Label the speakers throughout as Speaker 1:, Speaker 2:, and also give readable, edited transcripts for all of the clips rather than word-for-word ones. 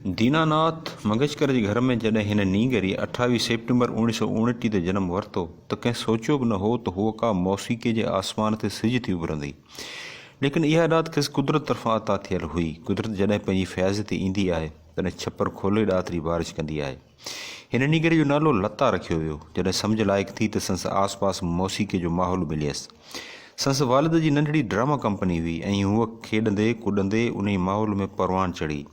Speaker 1: दीनानाथ मंगेशकर जे घर में जॾहिं हिन नींगरी 28 सेप्टेम्बर 1929 ते जनम वरितो त कंहिं सोचियो बि न हो त हूअ का मौसीक़ीअ जे आसमान ते सिज थी उभरंदी। लेकिन इहा ॾात खेसि कुदरत तरफ़ां अता थियल हुई। कुदरत जॾहिं पंहिंजी फैज़ ते ईंदी आहे तॾहिं छपर खोले ॾातरी बारिश कंदी आहे। हिन नींगरे जो नालो लता रखियो वियो। जॾहिं सम्झ लाइक़ु थी त संस आस पास मौसीक़ीअ जो माहौल मिलियसि। संस वालिद जी नंढड़ी ड्रामा कंपनी हुई ऐं हूअ खेॾंदे कुॾंदे उन माहौल में परवान चढ़ी।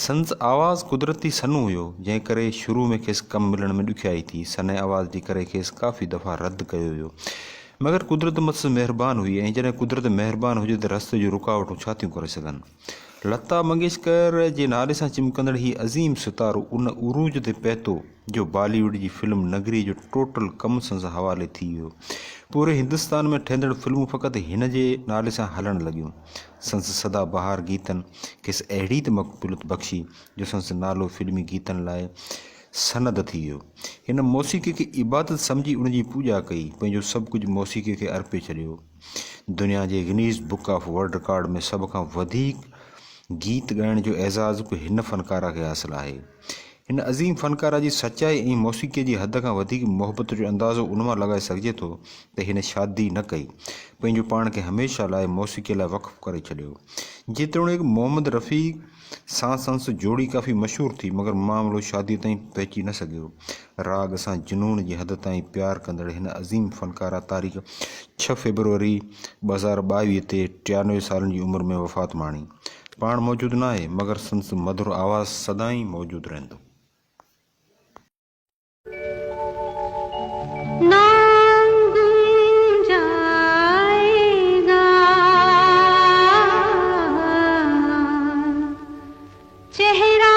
Speaker 1: संस आवाज़ कुदरती सन्नु हुयो, जंहिं करे शुरू में खेसि कमु मिलण में ॾुखियाई थी। सन्हे आवाज़ जे करे खेसि काफ़ी दफ़ा रद्द कयो वियो, मगर कुदरत मस महिरबान हुई ऐं जॾहिं कुदरत महिरबान हुजे त रस्ते जो रुकावटूं छा थियूं करे सघनि। लता मंगेशकर जे नाले सां चिमकंदड़ ही अज़ीम सितारो उन उरूज ते पहुतो जो बॉलीवुड जी फिल्म नगरी जो टोटल कमु संस हवाले थी वियो। पूरे हिंदुस्तान में ठहंदड़ फिल्मूं फ़क़ति हिन जे नाले सां हलण लॻियूं। संस सदा बहार गीतनि खेसि अहिड़ी त मक़बूलियत बख़्शी जो संस नालो फिल्मी गीतनि लाइ सनद थी वियो। हिन मौसीक़ी खे इबादत सम्झी उन जी पूॼा कई, पंहिंजो सभु कुझु मौसीक़ी खे अर्पे छॾियो। दुनिया जे Guinness book of world record में सभ खां वधीक गीत ॻाइण जो एज़ाज़ बि हिन फ़नकारा खे हासिलु आहे। हिन अज़ीम फ़नकारा जी सचाई ऐं मौसीक़ीअ जी हद खां वधीक मोहबत जो अंदाज़ो उन मां लॻाए सघिजे थो त हिन शादी न कई, पंहिंजो पाण खे हमेशह लाइ मौसीक़ीअ लाइ वक़फ़ करे छॾियो। जेतोणीकि मोहम्मद रफ़ी सां संस जोड़ी काफ़ी मशहूरु थी, मगर मामिलो शादीअ ताईं पहुची न सघियो। राग सां जुनून जी हद ताईं प्यारु कंदड़ हिन अज़ीम फ़नकारा तारीख़ 6 फरवरी 2022 ते 93 सालनि जी उमिरि में वफ़ात माणी। पाण मौजूदु न आहे, मगर संस मधुर आवाज़ सदाईं मौजूदु रहंदो।
Speaker 2: चेहरा